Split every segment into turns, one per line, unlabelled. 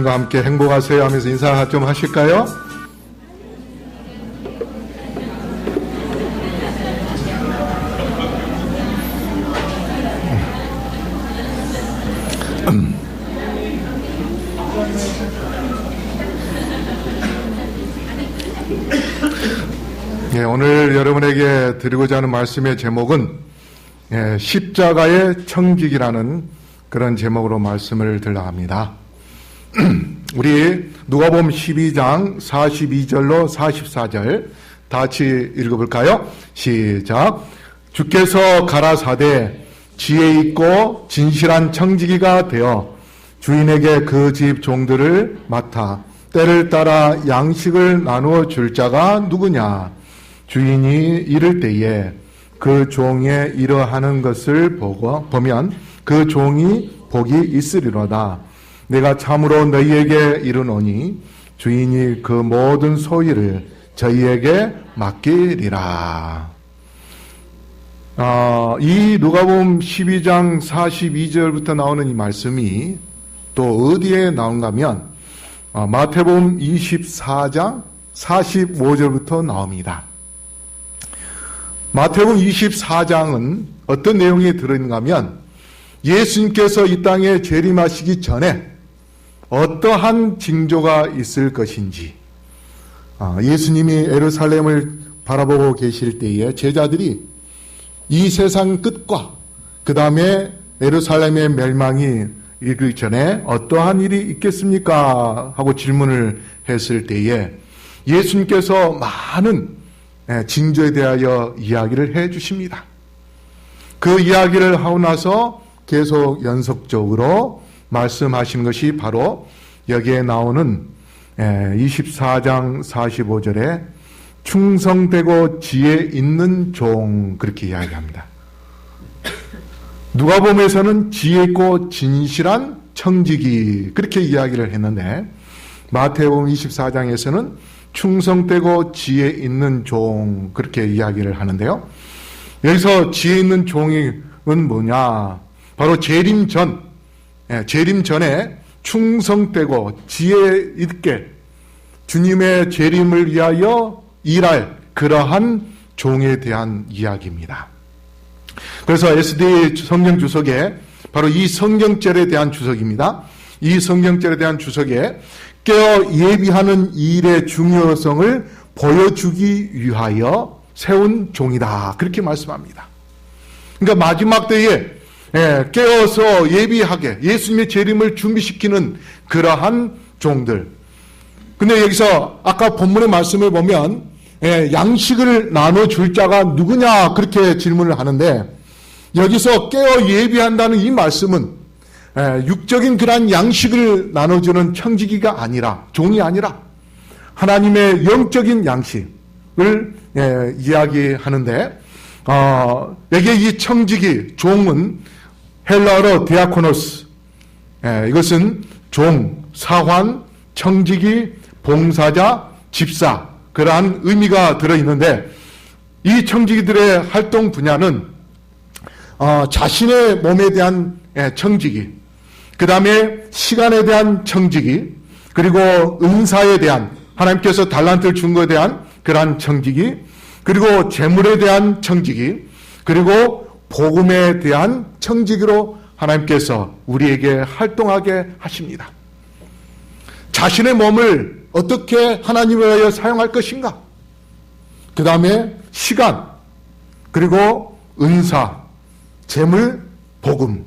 주님과 함께 행복하세요 하면서 인사 좀 하실까요? 네, 오늘 여러분에게 드리고자 하는 말씀의 제목은 십자가의 청직이라는 그런 제목으로 말씀을 드리려 합니다. 우리 누가복음 12장 42절로 44절 다 같이 읽어볼까요? 시작. 주께서 가라사대 지혜 있고 진실한 청지기가 되어 주인에게 그 집 종들을 맡아 때를 따라 양식을 나누어 줄 자가 누구냐? 주인이 이를 때에 그 종의 이러하는 것을 보면 그 종이 복이 있으리로다. 내가 참으로 너희에게 이르노니 주인이 그 모든 소유를 저희에게 맡기리라. 이 누가복음 12장 42절부터 나오는 이 말씀이 또 어디에 나온가 하면 마태복음 24장 45절부터 나옵니다. 마태복음 24장은 어떤 내용이 들어있는가 하면 예수님께서 이 땅에 재림하시기 전에 어떠한 징조가 있을 것인지, 예수님이 예루살렘을 바라보고 계실 때에 제자들이 이 세상 끝과 그 다음에 예루살렘의 멸망이 이르기 전에 어떠한 일이 있겠습니까? 하고 질문을 했을 때에 예수님께서 많은 징조에 대하여 이야기를 해 주십니다. 그 이야기를 하고 나서 계속 연속적으로 말씀하신 것이 바로 여기에 나오는 24장 45절에 충성되고 지혜 있는 종, 그렇게 이야기합니다. 누가복음에서는 지혜 있고 진실한 청지기, 그렇게 이야기를 했는데 마태복음 24장에서는 충성되고 지혜 있는 종, 그렇게 이야기를 하는데요. 여기서 지혜 있는 종은 뭐냐? 바로 재림 전에 충성되고 지혜 있게 주님의 재림을 위하여 일할 그러한 종에 대한 이야기입니다. 그래서 SD 성경 주석에 바로 이 성경절에 대한 주석입니다. 이 성경절에 대한 주석에 깨어 예비하는 일의 중요성을 보여주기 위하여 세운 종이다. 그렇게 말씀합니다. 그러니까 마지막 때에 깨어서 예비하게 예수님의 재림을 준비시키는 그러한 종들. 근데 여기서 아까 본문의 말씀을 보면 양식을 나눠줄 자가 누구냐 그렇게 질문을 하는데 여기서 깨어 예비한다는 이 말씀은 육적인 그러한 양식을 나눠주는 청지기가 아니라 종이 아니라 하나님의 영적인 양식을 이야기하는데 여기에 이 청지기 종은 헬라어로 디아코노스 이것은 종, 사환, 청지기, 봉사자, 집사 그러한 의미가 들어있는데 이 청지기들의 활동 분야는 자신의 몸에 대한 청지기, 그 다음에 시간에 대한 청지기, 그리고 은사에 대한 하나님께서 달란트를 준 것에 대한 그러한 청지기, 그리고 재물에 대한 청지기, 그리고 복음에 대한 청지기로 하나님께서 우리에게 활동하게 하십니다. 자신의 몸을 어떻게 하나님을 위하여 사용할 것인가? 그 다음에 시간, 그리고 은사, 재물, 복음.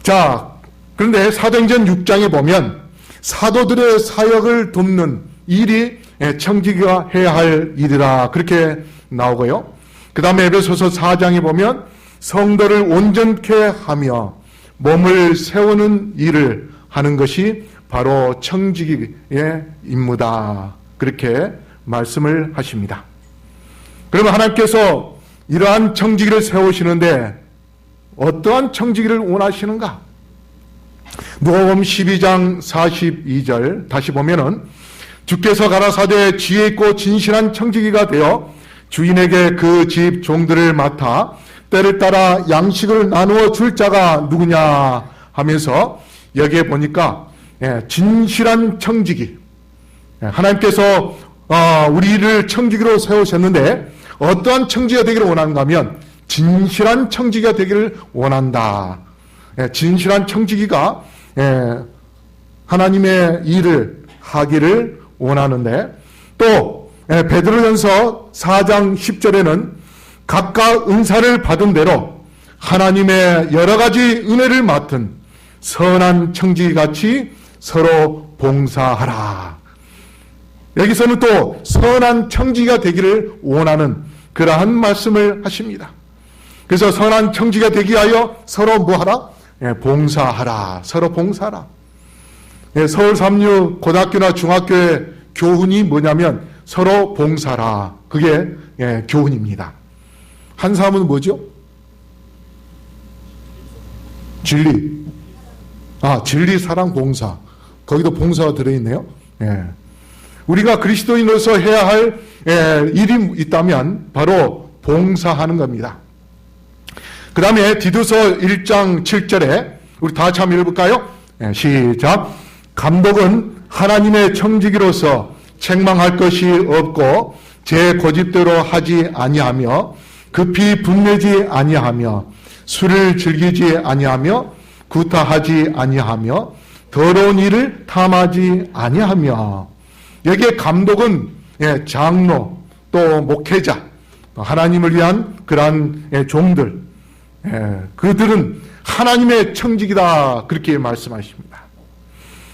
자, 그런데 사도행전 6장에 보면 사도들의 사역을 돕는 일이 청지기가 해야 할 일이라 그렇게 나오고요. 그 다음에 에베소서 4장에 보면 성도를 온전케 하며 몸을 세우는 일을 하는 것이 바로 청지기의 임무다. 그렇게 말씀을 하십니다. 그러면 하나님께서 이러한 청지기를 세우시는데 어떠한 청지기를 원하시는가? 누가복음 12장 42절 다시 보면은 주께서 가라사대 지혜 있고 진실한 청지기가 되어 주인에게 그 집 종들을 맡아 때를 따라 양식을 나누어 줄 자가 누구냐 하면서 여기에 보니까 진실한 청지기, 하나님께서 우리를 청지기로 세우셨는데 어떠한 청지기가 되기를 원하는가 하면 진실한 청지기가 되기를 원한다. 진실한 청지기가 하나님의 일을 하기를 원하는데 또 베드로전서 4장 10절에는 각각 은사를 받은 대로 하나님의 여러 가지 은혜를 맡은 선한 청지기같이 서로 봉사하라. 여기서는 또 선한 청지기가 되기를 원하는 그러한 말씀을 하십니다. 그래서 선한 청지기가 되기 위하여 서로 뭐하라? 봉사하라. 서로 봉사하라. 서울 36 고등학교나 중학교의 교훈이 뭐냐면 서로 봉사라. 그게 교훈입니다. 한 사람은 뭐죠? 진리. 진리, 사랑, 봉사. 거기도 봉사가 들어있네요. 우리가 그리스도인으로서 해야 할 일이 있다면 바로 봉사하는 겁니다. 그 다음에 디도서 1장 7절에 우리 다 같이 한번 읽어볼까요? 시작. 감독은 하나님의 청지기로서 책망할 것이 없고 제 고집대로 하지 아니하며 급히 분내지 아니하며 술을 즐기지 아니하며 구타하지 아니하며 더러운 일을 탐하지 아니하며. 여기에 감독은 장로 또 목회자 하나님을 위한 그러한 종들, 그들은 하나님의 청지기다 그렇게 말씀하십니다.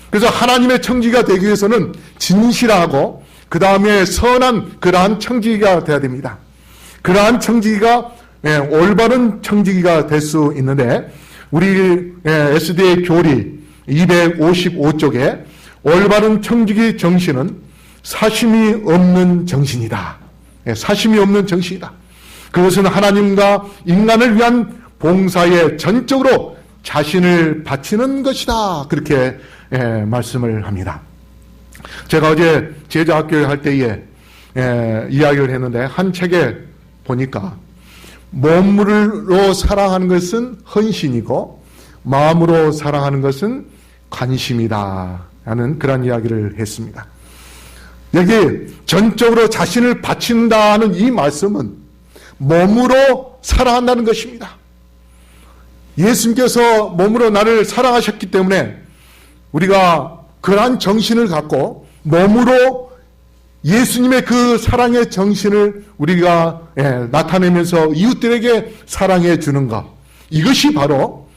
그래서 하나님의 청지기가 되기 위해서는 진실하고 그 다음에 선한 그러한 청지기가 돼야 됩니다. 그러한 청지기가 올바른 청지기가 될 수 있는데 우리 SDA 교리 255쪽에 올바른 청지기 정신은 사심이 없는 정신이다. 사심이 없는 정신이다. 그것은 하나님과 인간을 위한 봉사에 전적으로 자신을 바치는 것이다. 그렇게 말씀을 합니다. 제가 어제 제자학교 할 때에 이야기를 했는데 한 책에 보니까 몸으로 사랑하는 것은 헌신이고 마음으로 사랑하는 것은 관심이다 라는 그런 이야기를 했습니다. 여기 전적으로 자신을 바친다는 이 말씀은 몸으로 사랑한다는 것입니다. 예수님께서 몸으로 나를 사랑하셨기 때문에 우리가 그러한 정신을 갖고 몸으로 예수님의 그 사랑의 정신을 우리가 나타내면서 이웃들에게 사랑해 주는 것, 이것이 바로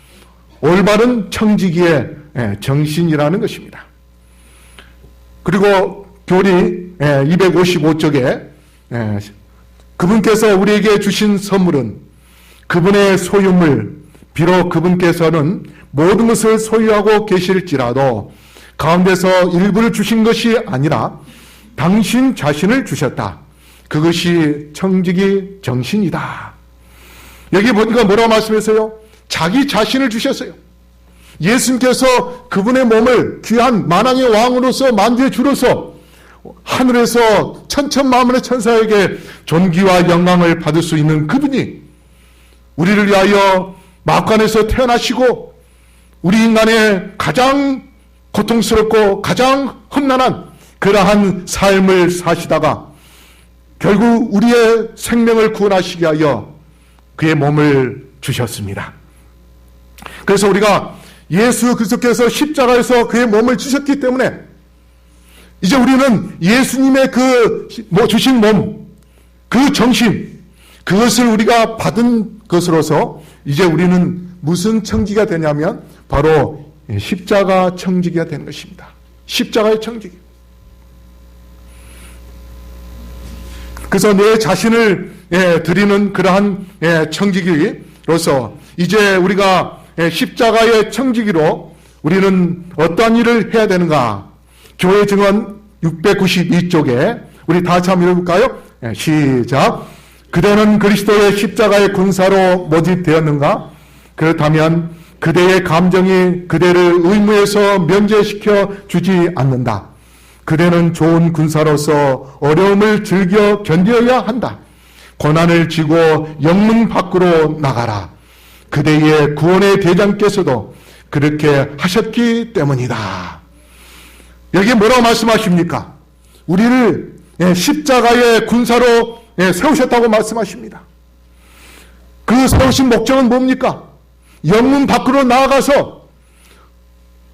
올바른 청지기의 정신이라는 것입니다. 그리고 교리 255쪽에 그분께서 우리에게 주신 선물은 그분의 소유물, 비록 그분께서는 모든 것을 소유하고 계실지라도 가운데서 일부를 주신 것이 아니라 당신 자신을 주셨다. 그것이 청지기 정신이다. 여기 보니까 뭐라고 말씀했어요? 자기 자신을 주셨어요. 예수님께서 그분의 몸을 귀한 만왕의 왕으로서 만주의 주로서 하늘에서 천천만만의 천사에게 존귀와 영광을 받을 수 있는 그분이 우리를 위하여 막간에서 태어나시고 우리 인간의 가장 고통스럽고 가장 험난한 그러한 삶을 사시다가 결국 우리의 생명을 구원하시기 위하여 그의 몸을 주셨습니다. 그래서 우리가 예수 그리스도께서 십자가에서 그의 몸을 주셨기 때문에 이제 우리는 예수님의 주신 몸, 그 정신, 그것을 우리가 받은 것으로서 이제 우리는 무슨 청지기가 되냐면 바로 십자가 청지기가 되는 것입니다. 십자가의 청지기. 그래서 내 자신을 드리는 그러한 청지기로서 이제 우리가 십자가의 청지기로 우리는 어떠한 일을 해야 되는가? 교회 증언 692쪽에 우리 다 같이 한번 읽어볼까요? 시작. 그대는 그리스도의 십자가의 군사로 모집되었는가? 그렇다면 그대의 감정이 그대를 의무에서 면제시켜 주지 않는다. 그대는 좋은 군사로서 어려움을 즐겨 견뎌야 한다. 고난을 지고 영문 밖으로 나가라. 그대의 구원의 대장께서도 그렇게 하셨기 때문이다. 여기 뭐라고 말씀하십니까? 우리를 십자가의 군사로 세우셨다고 말씀하십니다. 그 세우신 목적은 뭡니까? 영문 밖으로 나아가서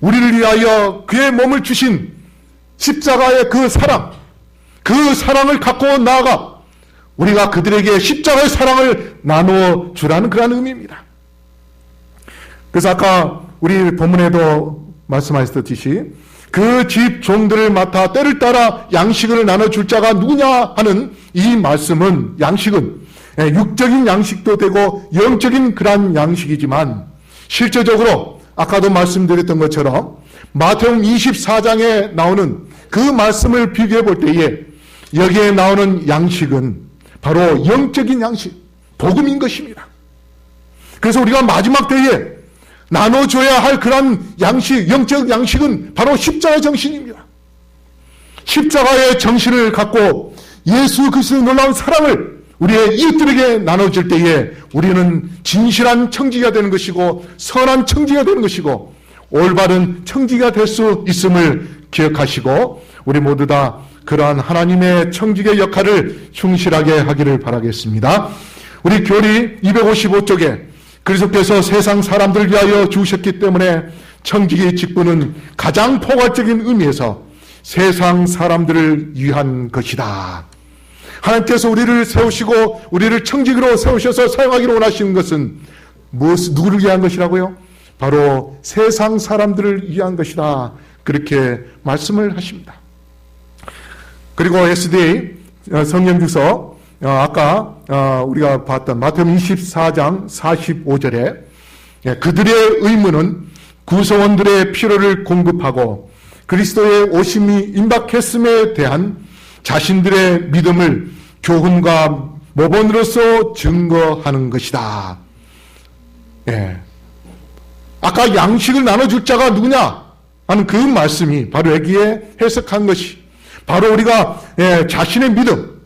우리를 위하여 그의 몸을 주신 십자가의 그 사랑을 갖고 나아가 우리가 그들에게 십자가의 사랑을 나눠주라는 그런 의미입니다. 그래서 아까 우리 본문에도 말씀하셨듯이 그 집 종들을 맡아 때를 따라 양식을 나눠줄 자가 누구냐 하는 이 말씀은 양식은 육적인 양식도 되고 영적인 그러한 양식이지만 실제적으로 아까도 말씀드렸던 것처럼 마태복음 24장에 나오는 그 말씀을 비교해 볼 때에 여기에 나오는 양식은 바로 영적인 양식, 복음인 것입니다. 그래서 우리가 마지막 때에 나눠줘야 할 그런 양식, 영적 양식은 바로 십자가의 정신입니다. 십자가의 정신을 갖고 예수 그리스도의 놀라운 사랑을 우리의 이웃들에게 나눠줄 때에 우리는 진실한 청지기가 되는 것이고 선한 청지기가 되는 것이고 올바른 청지기가 될 수 있음을 기억하시고 우리 모두 다 그러한 하나님의 청지기의 역할을 충실하게 하기를 바라겠습니다. 우리 교리 255쪽에 그리스도께서 세상 사람들을 위하여 주셨기 때문에 청지기 직분은 가장 포괄적인 의미에서 세상 사람들을 위한 것이다. 하나님께서 우리를 세우시고 우리를 청지기로 세우셔서 사용하기로 원하시는 것은 누구를 위한 것이라고요? 바로 세상 사람들을 위한 것이다. 그렇게 말씀을 하십니다. 그리고 SDA 성경주서 아까 우리가 봤던 마태복음 24장 45절에 그들의 의무는 구성원들의 필요를 공급하고 그리스도의 오심이 임박했음에 대한 자신들의 믿음을 교훈과 모본으로서 증거하는 것이다. 아까 양식을 나눠줄 자가 누구냐 하는 그 말씀이 바로 여기에 해석한 것이 바로 우리가 자신의 믿음,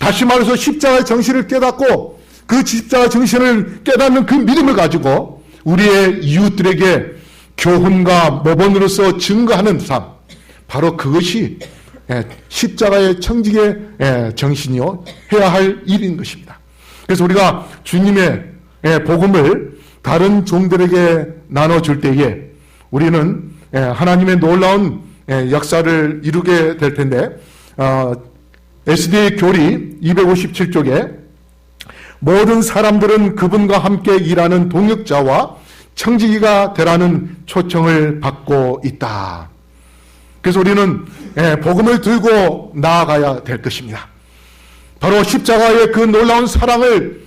다시 말해서 십자가의 정신을 깨닫고 그 십자가 정신을 깨닫는 그 믿음을 가지고 우리의 이웃들에게 교훈과 모범으로서 증거하는 삶, 바로 그것이 십자가의 청직의 정신이요 해야 할 일인 것입니다. 그래서 우리가 주님의 복음을 다른 종들에게 나눠줄 때에 우리는 하나님의 놀라운 역사를 이루게 될 텐데, SDA 교리 257쪽에 모든 사람들은 그분과 함께 일하는 동역자와 청지기가 되라는 초청을 받고 있다. 그래서 우리는 복음을 들고 나아가야 될 것입니다. 바로 십자가의 그 놀라운 사랑을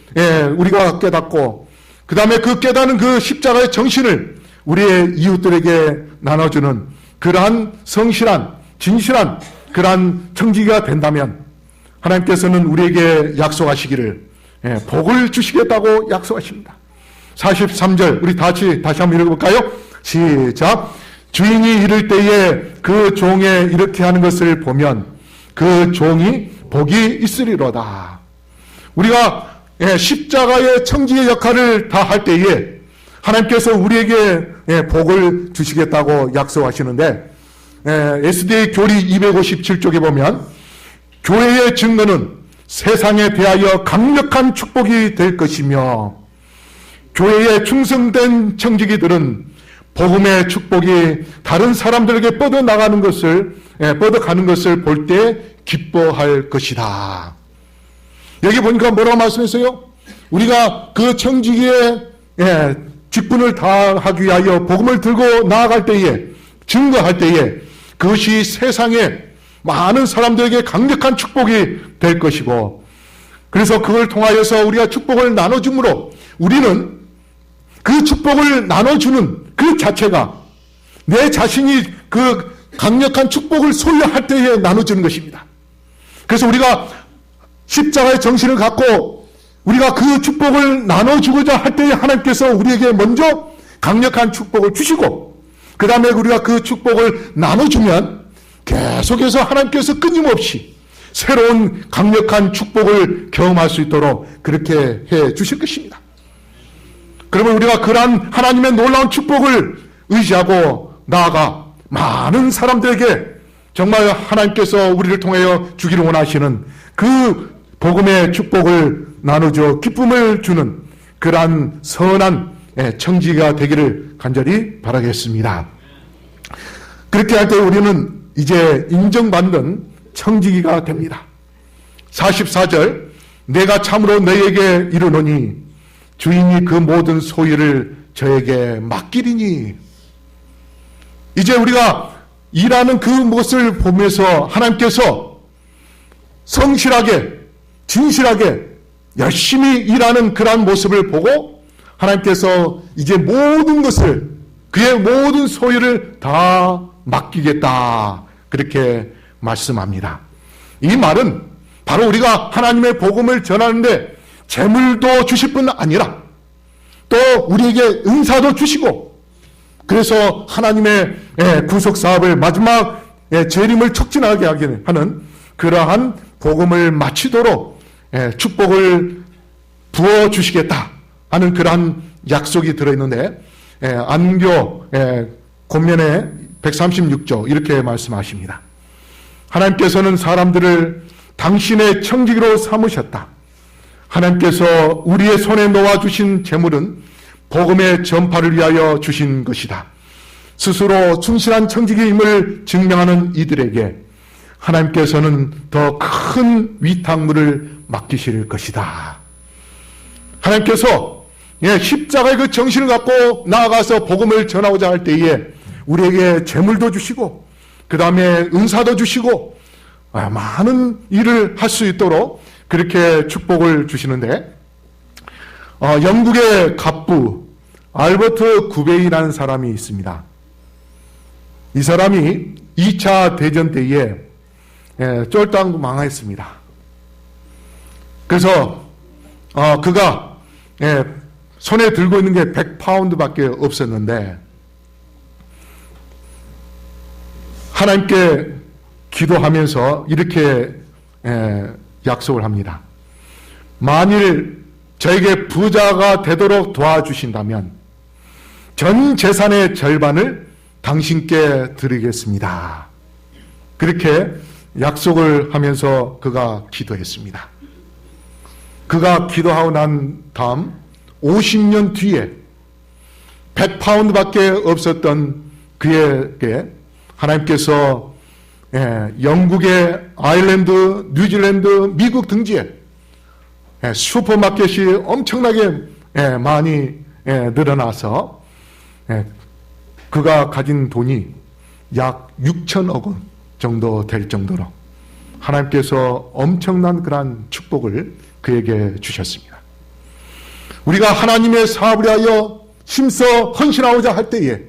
우리가 깨닫고, 그 다음에 그 깨닫는 그 십자가의 정신을 우리의 이웃들에게 나눠주는 그러한 성실한, 진실한 그러한 청지기가 된다면 하나님께서는 우리에게 약속하시기를 복을 주시겠다고 약속하십니다. 43절 우리 다시 한번 읽어볼까요? 시작. 주인이 이를 때에 그 종에 이렇게 하는 것을 보면 그 종이 복이 있으리로다. 우리가 십자가의 청지의 역할을 다 할 때에 하나님께서 우리에게 복을 주시겠다고 약속하시는데, SDA 교리 257쪽에 보면 교회의 증거는 세상에 대하여 강력한 축복이 될 것이며 교회에 충성된 청지기들은 복음의 축복이 다른 사람들에게 뻗어가는 것을 볼 때 기뻐할 것이다. 여기 보니까 뭐라고 말씀했어요? 우리가 그 청지기의 직분을 다하기 위하여 복음을 들고 나아갈 때에, 증거할 때에 그것이 세상에 많은 사람들에게 강력한 축복이 될 것이고, 그래서 그걸 통하여서 우리가 축복을 나눠줌으로 우리는 그 축복을 나눠주는 그 자체가 내 자신이 그 강력한 축복을 소유할 때에 나눠주는 것입니다. 그래서 우리가 십자가의 정신을 갖고 우리가 그 축복을 나눠주고자 할 때에 하나님께서 우리에게 먼저 강력한 축복을 주시고, 그 다음에 우리가 그 축복을 나눠주면 계속해서 하나님께서 끊임없이 새로운 강력한 축복을 경험할 수 있도록 그렇게 해 주실 것입니다. 그러면 우리가 그러한 하나님의 놀라운 축복을 의지하고 나아가 많은 사람들에게 정말 하나님께서 우리를 통하여 주기를 원하시는 그 복음의 축복을 나누죠. 기쁨을 주는 그러한 선한 청지기가 되기를 간절히 바라겠습니다. 그렇게 할 때 우리는 이제 인정받는 청지기가 됩니다. 44절 내가 참으로 너희에게 이르노니 주인이 그 모든 소유를 저에게 맡기리니. 이제 우리가 일하는 그 모습을 보면서 하나님께서 성실하게 진실하게 열심히 일하는 그러한 모습을 보고 하나님께서 이제 모든 것을, 그의 모든 소유를 다 맡기겠다, 그렇게 말씀합니다. 이 말은 바로 우리가 하나님의 복음을 전하는데 재물도 주실 뿐 아니라 또 우리에게 은사도 주시고, 그래서 하나님의 구속사업을 마지막 재림을 촉진하게 하는 그러한 복음을 마치도록 축복을 부어주시겠다 하는 그러한 약속이 들어있는데, 안교 권면에 136조 이렇게 말씀하십니다. 하나님께서는 사람들을 당신의 청지기로 삼으셨다. 하나님께서 우리의 손에 놓아주신 재물은 복음의 전파를 위하여 주신 것이다. 스스로 충실한 청지기임을 증명하는 이들에게 하나님께서는 더 큰 위탁물을 맡기실 것이다. 하나님께서 십자가의 그 정신을 갖고 나아가서 복음을 전하고자 할 때에 우리에게 재물도 주시고 그 다음에 은사도 주시고 많은 일을 할 수 있도록 그렇게 축복을 주시는데, 영국의 갑부 알버트 구베이라는 사람이 있습니다. 이 사람이 2차 대전 때에 쫄딱 망했습니다. 그래서 그가 손에 들고 있는 게 100파운드밖에 없었는데 하나님께 기도하면서 이렇게 약속을 합니다. 만일 저에게 부자가 되도록 도와주신다면 전 재산의 절반을 당신께 드리겠습니다. 그렇게 약속을 하면서 그가 기도했습니다. 그가 기도하고 난 다음 50년 뒤에 100파운드밖에 없었던 그에게 하나님께서 영국의 아일랜드, 뉴질랜드, 미국 등지에 슈퍼마켓이 엄청나게 많이 늘어나서 그가 가진 돈이 약 6천억 원 정도 될 정도로 하나님께서 엄청난 그러한 축복을 그에게 주셨습니다. 우리가 하나님의 사업을 위하여 힘써 헌신하고자 할 때에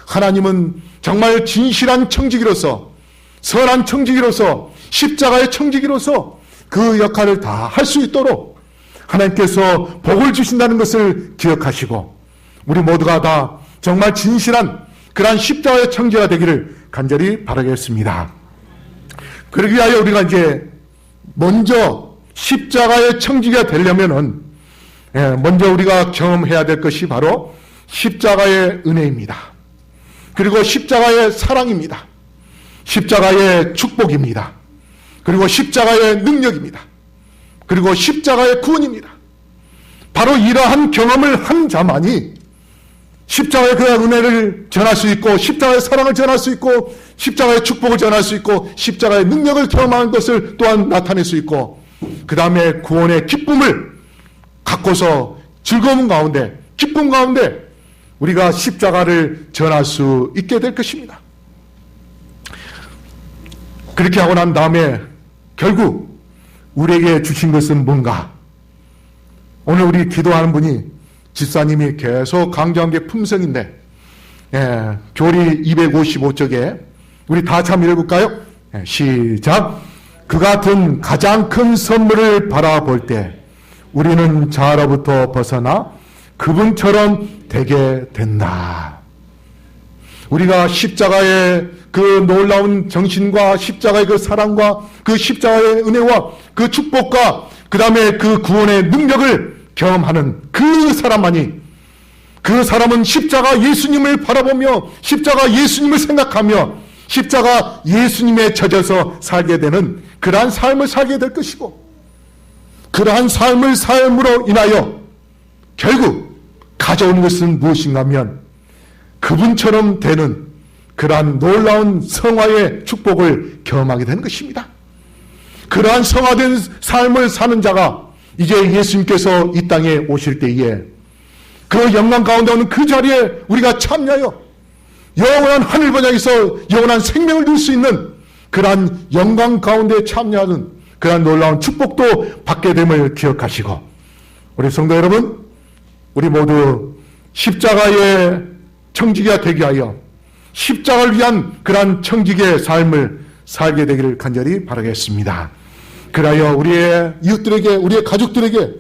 하나님은 정말 진실한 청지기로서, 선한 청지기로서, 십자가의 청지기로서 그 역할을 다 할 수 있도록 하나님께서 복을 주신다는 것을 기억하시고 우리 모두가 다 정말 진실한 그러한 십자가의 청지가 되기를 간절히 바라겠습니다. 그러기 위하여 우리가 이제 먼저 십자가의 청지기가 되려면은 먼저 우리가 경험해야 될 것이 바로 십자가의 은혜입니다. 그리고 십자가의 사랑입니다. 십자가의 축복입니다. 그리고 십자가의 능력입니다. 그리고 십자가의 구원입니다. 바로 이러한 경험을 한 자만이 십자가의 그 은혜를 전할 수 있고 십자가의 사랑을 전할 수 있고 십자가의 축복을 전할 수 있고 십자가의 능력을 경험하는 것을 또한 나타낼 수 있고 그 다음에 구원의 기쁨을 갖고서 즐거움 가운데 기쁨 가운데 우리가 십자가를 전할 수 있게 될 것입니다. 그렇게 하고 난 다음에 결국 우리에게 주신 것은 뭔가? 오늘 우리 기도하는 분이 집사님이 계속 강조한 게 품성인데 교리 255쪽에 우리 다 참 읽을까요? 시작. 그 같은 가장 큰 선물을 바라볼 때 우리는 자아로부터 벗어나 그분처럼 되게 된다. 우리가 십자가의 그 놀라운 정신과 십자가의 그 사랑과 그 십자가의 은혜와 그 축복과 그 다음에 그 구원의 능력을 경험하는 그 사람만이, 그 사람은 십자가 예수님을 바라보며 십자가 예수님을 생각하며 십자가 예수님에 젖어서 살게 되는 그러한 삶을 살게 될 것이고, 그러한 삶으로 인하여 결국 가져오는 것은 무엇인가 하면 그분처럼 되는 그러한 놀라운 성화의 축복을 경험하게 되는 것입니다. 그러한 성화된 삶을 사는 자가 이제 예수님께서 이 땅에 오실 때에 그 영광 가운데 오는 그 자리에 우리가 참여하여 영원한 하늘 번영에서 영원한 생명을 누릴 수 있는 그러한 영광 가운데 참여하는 그러한 놀라운 축복도 받게 됨을 기억하시고, 우리 성도 여러분, 우리 모두 십자가의 청지기가 되게 하여 십자가를 위한 그러한 청지기의 삶을 살게 되기를 간절히 바라겠습니다. 그리하여 우리의 이웃들에게, 우리의 가족들에게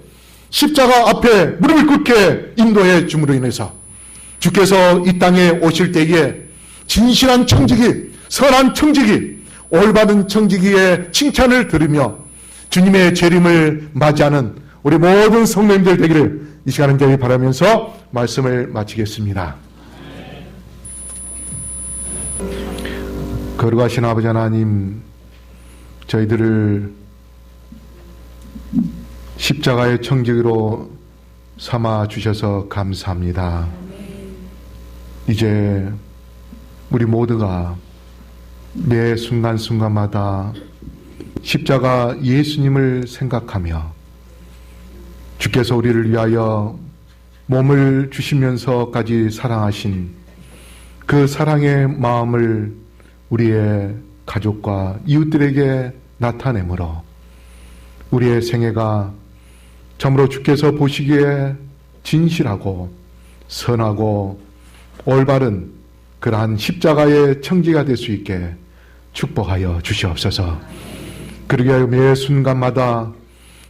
십자가 앞에 무릎을 꿇게 인도해 줌으로 인해서 주께서 이 땅에 오실 때에 진실한 청지기, 선한 청지기, 올바른 청지기의 칭찬을 들으며 주님의 재림을 맞이하는 우리 모든 성도님들 되기를 이 시간은 저희 바라면서 말씀을 마치겠습니다. 거룩하신 아버지 하나님, 저희들을 십자가의 청지기로 삼아 주셔서 감사합니다. 이제 우리 모두가 매 순간순간마다 십자가 예수님을 생각하며 주께서 우리를 위하여 몸을 주시면서까지 사랑하신 그 사랑의 마음을 우리의 가족과 이웃들에게 나타내므로 우리의 생애가 참으로 주께서 보시기에 진실하고 선하고 올바른 그러한 십자가의 청지가 될 수 있게 축복하여 주시옵소서. 그러게 하여 매 순간마다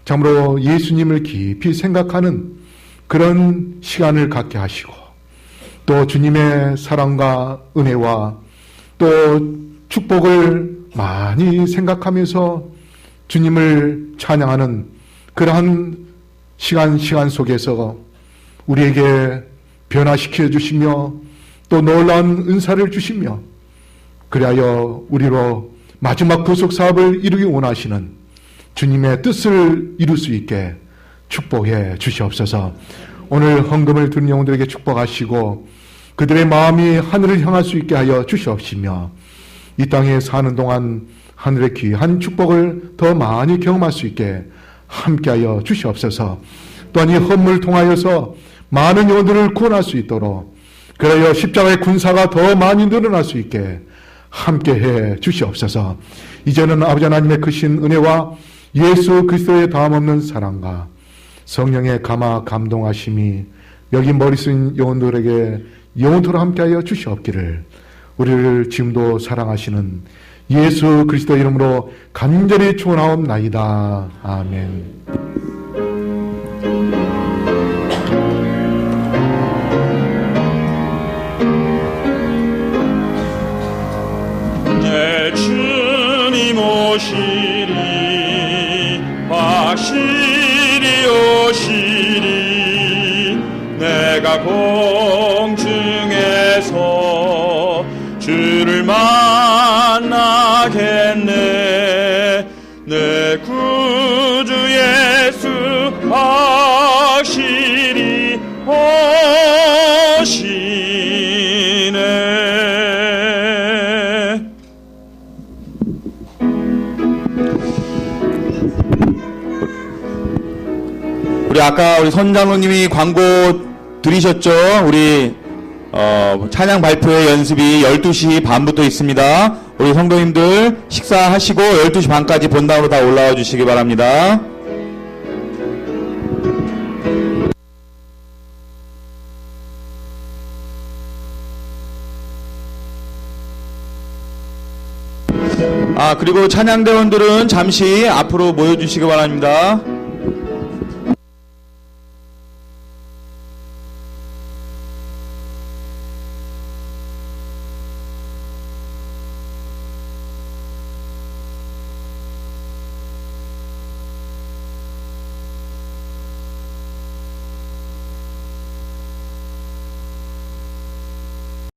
참으로 예수님을 깊이 생각하는 그런 시간을 갖게 하시고, 또 주님의 사랑과 은혜와 또 축복을 많이 생각하면서 주님을 찬양하는 그러한 시간 속에서 우리에게 변화시켜 주시며 또 놀라운 은사를 주시며 그리하여 우리로 마지막 구속 사업을 이루기 원하시는 주님의 뜻을 이룰 수 있게 축복해 주시옵소서. 오늘 헌금을 드린 영혼들에게 축복하시고 그들의 마음이 하늘을 향할 수 있게 하여 주시옵시며 이 땅에 사는 동안 하늘의 귀한 축복을 더 많이 경험할 수 있게 함께하여 주시옵소서. 또한 이 헌물을 통하여서 많은 영혼들을 구원할 수 있도록 그래야 십자가의 군사가 더 많이 늘어날 수 있게 함께해 주시옵소서. 이제는 아버지 하나님의 크신 은혜와 예수 그리스도의 다함없는 사랑과 성령의 감화 감동하심이 여기 머리 쓴 영혼들에게 영원토록 함께하여 주시옵기를 우리를 지금도 사랑하시는 예수 그리스도 이름으로 간절히 축원하옵나이다. 아멘.
내 주님 오시리 확실히 오시리 내가 공중에서 주를 만나겠네. 내 구주 예수 확실히 오시네. 우리 아까 우리 선장로님이 광고 들으셨죠? 우리 찬양 발표회 연습이 12시 반부터 있습니다. 우리 성도님들 식사하시고 12시 반까지 본당으로 다 올라와 주시기 바랍니다. 그리고 찬양대원들은 잠시 앞으로 모여주시기 바랍니다.